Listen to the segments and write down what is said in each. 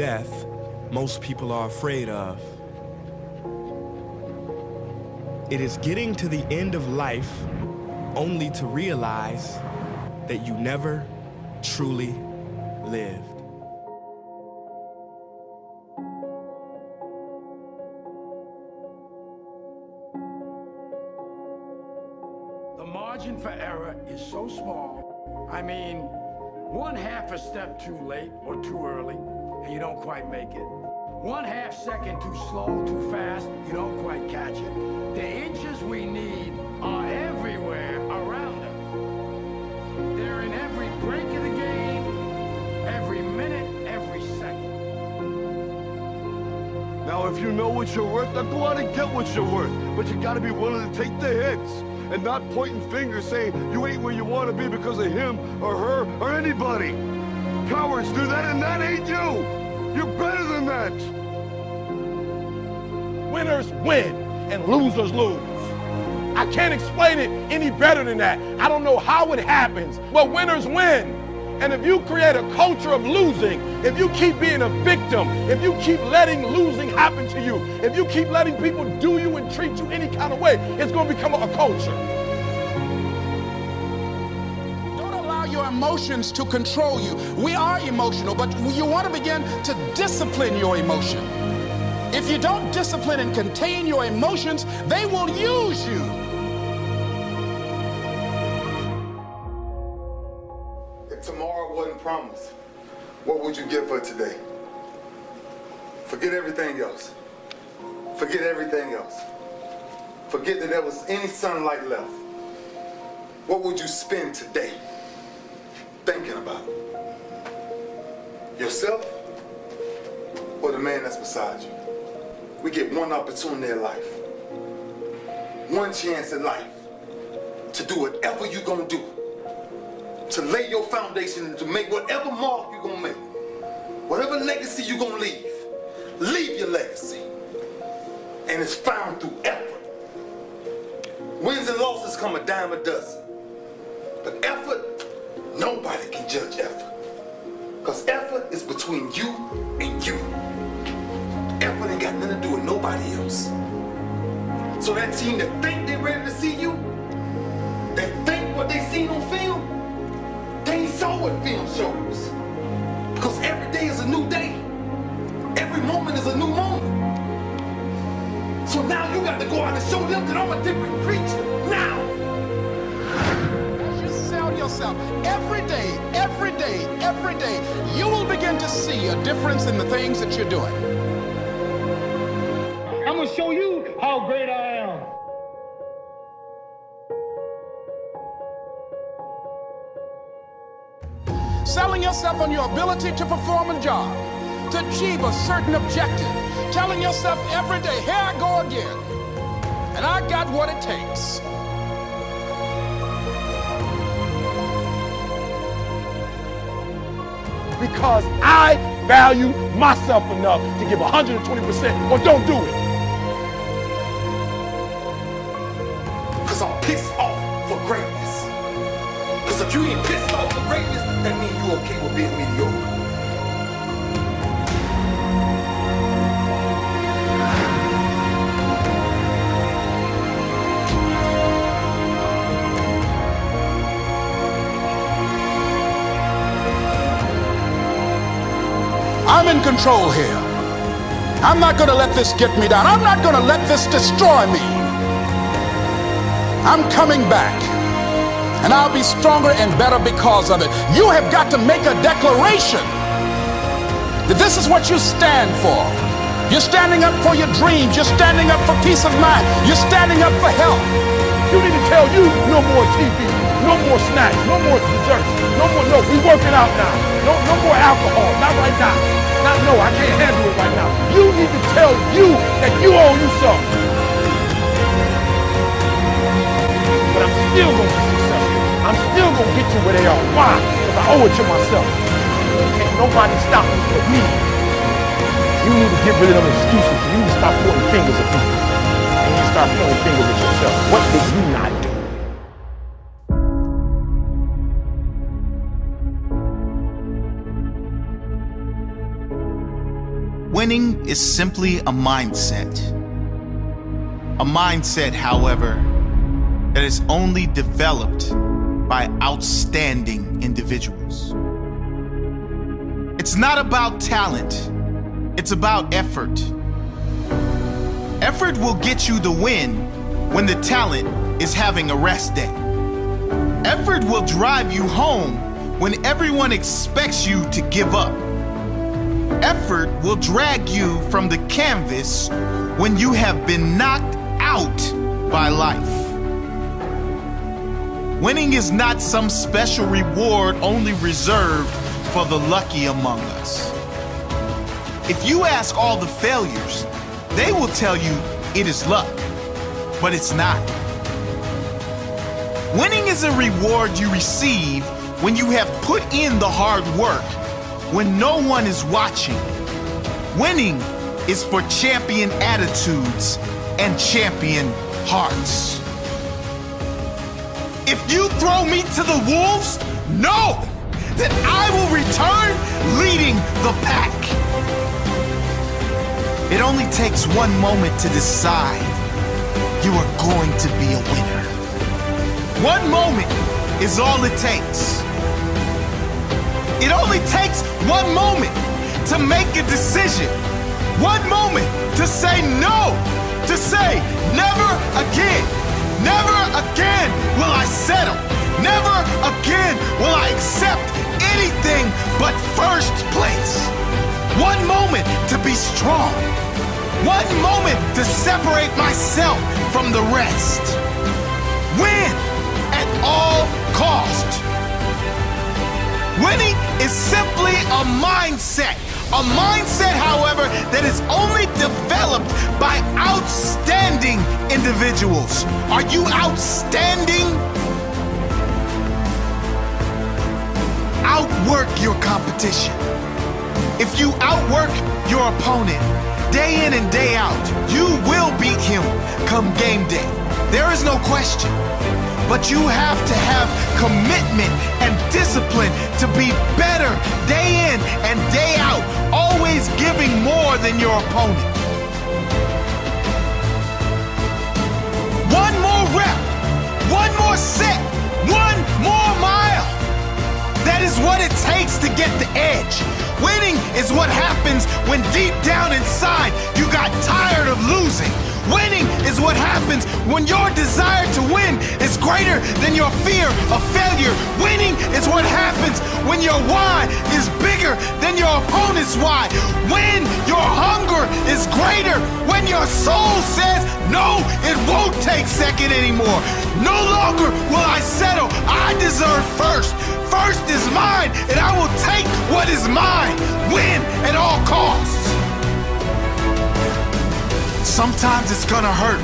death most people are afraid of. It is getting to the end of life only to realize that you never truly lived. The margin for error is so small. I mean, 1/2 a step too late or too early, and you don't quite make it. 1/2 second too slow, too fast, you don't quite catch it. The inches we need are everywhere around us. They're in every break of the game, every minute, every second. Now, if you know what you're worth, then go out and get what you're worth. But you gotta be willing to take the hits and not pointing fingers saying you ain't where you want to be because of him or her or anybody. Cowards do that, and that ain't you. You're better than that. Winners win and losers lose. I can't explain it any better than that. I don't know how it happens, but winners win. And if you create a culture of losing, if you keep being a victim, if you keep letting losing happen to you, if you keep letting people do you and treat you any kind of way, it's going to become a culture. Don't allow your emotions to control you. We are emotional, but you want to begin to discipline your emotion. If you don't discipline and contain your emotions, they will use you. If tomorrow wasn't promised, what would you give for today? Forget everything else. Forget everything else. Forget that there was any sunlight left. What would you spend today thinking about? Yourself or the man that's beside you? We get one opportunity in life, one chance in life to do whatever you're gonna do, to lay your foundation, to make whatever mark you're gonna make, whatever legacy you're gonna leave your legacy. And it's found through effort. Wins and losses come a dime a dozen. But effort, nobody can judge effort. Because effort is between you and you. Effort ain't got nothing to do with nobody else. So that team that think they're ready to see you, that think what they seen on film, they ain't saw what film shows. Because every day is a new day. Every moment is a new moment. So now you got to go out and show them that I'm a different creature. Now! As you sell yourself every day, you will begin to see a difference in the things that you're doing. I'm gonna show you how great I am. Selling yourself on your ability to perform a job, to achieve a certain objective. Telling yourself every day, here I go again. And I got what it takes. Because I value myself enough to give 120% or don't do it. Because I'm pissed off for greatness. Because if you ain't pissed off for greatness, that means you okay with being mediocre. I'm in control here. I'm not going to let this get me down. I'm not going to let this destroy me. I'm coming back, and I'll be stronger and better because of it. You have got to make a declaration that this is what you stand for. You're standing up for your dreams. You're standing up for peace of mind. You're standing up for health. You need to tell you no more TV, no more snacks, no more desserts, no, we working out now. No more alcohol, not right now. No, I can't handle it right now. You need to tell you that you owe you something. But I'm still gonna be successful. I'm still gonna get you where they are. Why? Because I owe it to myself. Can't nobody stop me but me. You need to get rid of them excuses. You need to stop pointing fingers at people. And you need to start pointing fingers at yourself. What did you not do? winning is simply a mindset. A mindset, however, that is only developed by outstanding individuals. It's not about talent, it's about effort. Effort will get you the win when the talent is having a rest day. Effort will drive you home when everyone expects you to give up. Effort will drag you from the canvas when you have been knocked out by life. Winning is not some special reward only reserved for the lucky among us. If you ask all the failures, they will tell you it is luck, but it's not. Winning is a reward you receive when you have put in the hard work, when no one is watching. Winning is for champion attitudes and champion hearts. If you throw me to the wolves, know that I will return leading the pack. It only takes one moment to decide you are going to be a winner. One moment is all it takes. It only takes one moment to make a decision. One moment to say no, to say never again. Never again will I settle. Never again will I accept anything but first place. One moment to be strong. One moment to separate myself from the rest. Win at all cost. Winning is simply a mindset. A mindset, however, that is only developed by outstanding individuals. Are you outstanding? Outwork your competition. If you outwork your opponent day in and day out, you will beat him come game day. There is no question. But you have to have commitment and discipline to be better day in and day out, always giving more than your opponent. One more rep, one more set, one more mile. That is what it takes to get the edge. Winning is what happens when deep down inside you got tired of losing. Winning is what happens when your desire to win is greater than your fear of failure. Winning is what happens when your why is bigger than your opponent's why. When your hunger is greater, when your soul says, no, it won't take second anymore. No longer will I settle. I deserve first. First is mine, and I will take what is mine. Win at all costs. Sometimes it's gonna hurt.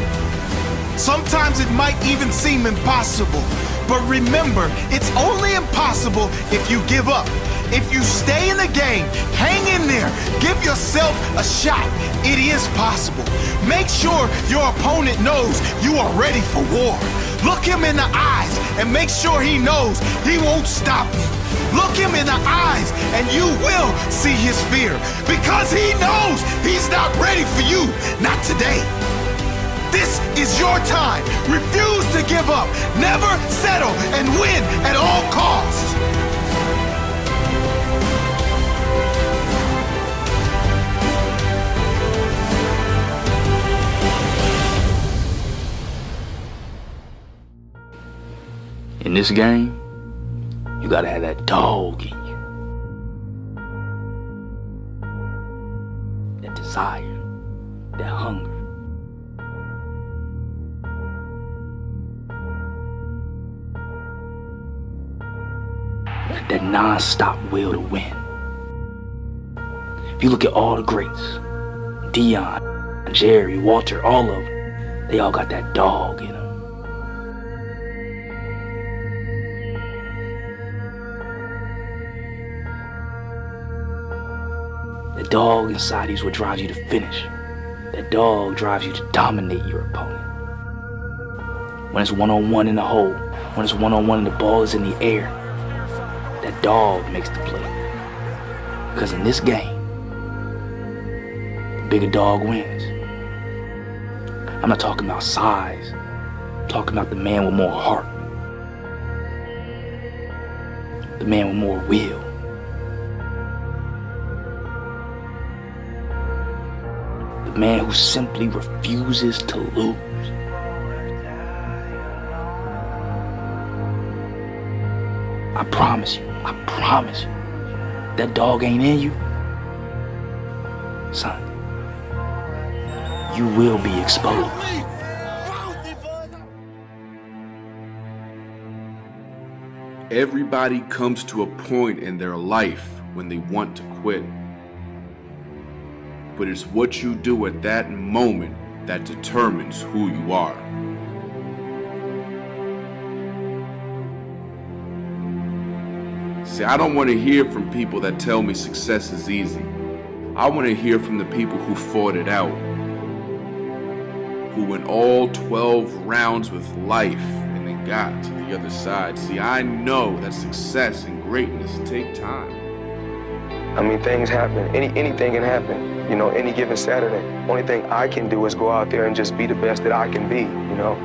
Sometimes it might even seem impossible. But remember, it's only impossible if you give up. If you stay in the game, hang in there, give yourself a shot. It is possible. Make sure your opponent knows you are ready for war. Look him in the eyes and make sure he knows he won't stop you. Look him in the eyes and you will see his fear, because he knows he's not ready for you, not today. This is your time. Refuse to give up. Never settle and win at all costs. In this game, you gotta have that dog in you. That desire, that hunger. That non-stop will to win. If you look at all the greats, Dion, Jerry, Walter, all of them, they all got that dog in them. The dog inside you is what drives you to finish. That dog drives you to dominate your opponent. When it's one-on-one in the hole, when it's one-on-one and the ball is in the air, that dog makes the play. Because in this game, bigger dog wins. I'm not talking about size. I'm talking about the man with more heart. The man with more will. The man who simply refuses to lose. I promise you, that dog ain't in you. Son, you will be exposed. Everybody comes to a point in their life when they want to quit. But it's what you do at that moment that determines who you are. See, I don't want to hear from people that tell me success is easy. I want to hear from the people who fought it out, who went all 12 rounds with life and then got to the other side. See, I know that success and greatness take time. I mean, things happen. Anything can happen, you know, any given Saturday. Only thing I can do is go out there and just be the best that I can be, you know,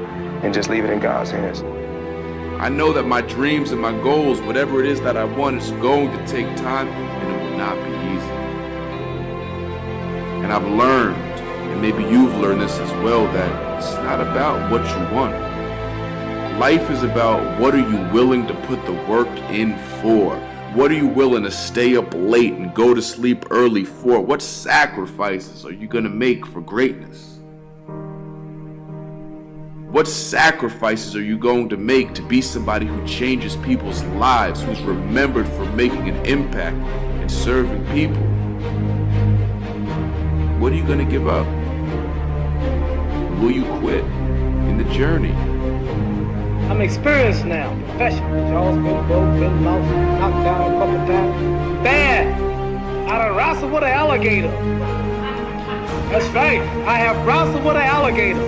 and just leave it in God's hands. I know that my dreams and my goals, whatever it is that I want, is going to take time and it will not be easy. And I've learned, and maybe you've learned this as well, that it's not about what you want. Life is about what are you willing to put the work in for? What are you willing to stay up late and go to sleep early for? What sacrifices are you going to make for greatness? What sacrifices are you going to make to be somebody who changes people's lives, who's remembered for making an impact and serving people? What are you going to give up? Will you quit in the journey? I'm experienced now, professional. Jaws been broke, been knocked down a couple times. Bad! I done wrestled with an alligator. That's right, I have wrestled with an alligator.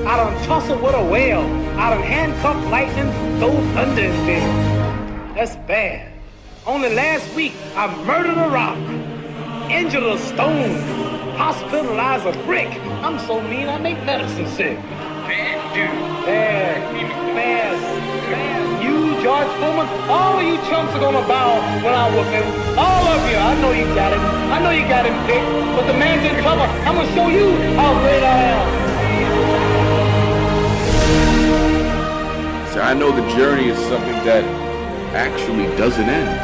I done tussled with a whale. I done handcuffed lightning, throw thunder in there. That's bad. Only last week, I murdered a rock, injured a stone, hospitalized a brick. I'm so mean, I make medicine sick. Bad, dude. Bad. You, George Foreman, all of you chumps are gonna bow when I whoop him. All of you. I know you got him. I know you got him picked, but the man's in trouble. I'm gonna show you how great I am. So I know the journey is something that actually doesn't end.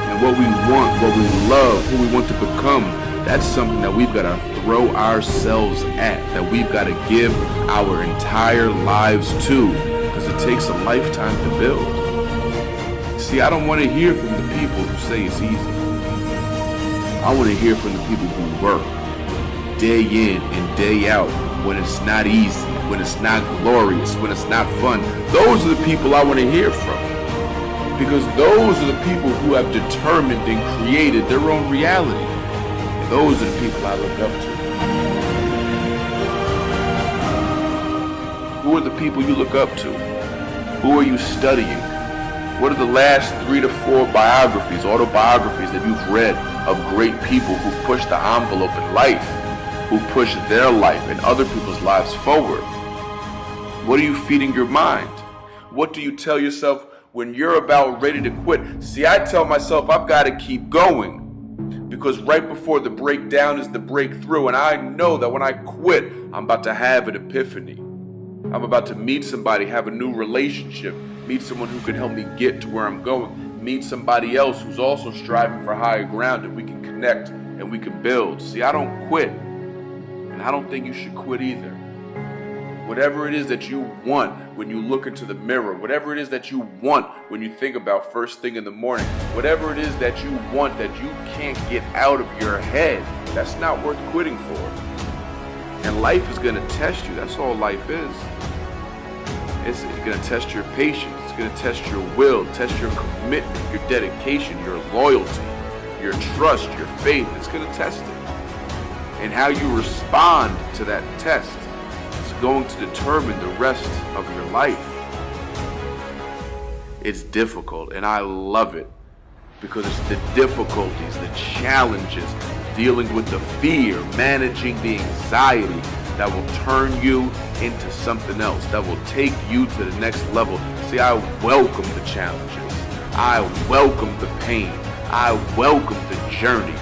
And what we want, what we love, who we want to become, that's something that we've got to throw ourselves at, that we've got to give our entire lives to, because it takes a lifetime to build. See, I don't want to hear from the people who say it's easy. I want to hear from the people who work day in and day out when it's not easy, when it's not glorious, when it's not fun. Those are the people I want to hear from, because those are the people who have determined and created their own reality. Those are the people I look up to. Who are the people you look up to? Who are you studying? What are the last 3 to 4 biographies, autobiographies that you've read of great people who pushed the envelope in life, who pushed their life and other people's lives forward? What are you feeding your mind? What do you tell yourself when you're about ready to quit? See, I tell myself I've got to keep going, because right before the breakdown is the breakthrough, and I know that when I quit, I'm about to have an epiphany. I'm about to meet somebody, have a new relationship, meet someone who can help me get to where I'm going, meet somebody else who's also striving for higher ground, and we can connect and we can build. See, I don't quit, and I don't think you should quit either. Whatever it is that you want when you look into the mirror, whatever it is that you want when you think about first thing in the morning, whatever it is that you want that you can't get out of your head, that's not worth quitting for. And life is going to test you. That's all life is. It's going to test your patience. It's going to test your will, test your commitment, your dedication, your loyalty, your trust, your faith. It's going to test it. And how you respond to that test is going to determine the rest of your life. It's difficult, and I love it, because it's the difficulties, the challenges, dealing with the fear, managing the anxiety that will turn you into something else, that will take you to the next level. See, I welcome the challenges. I welcome the pain. I welcome the journey.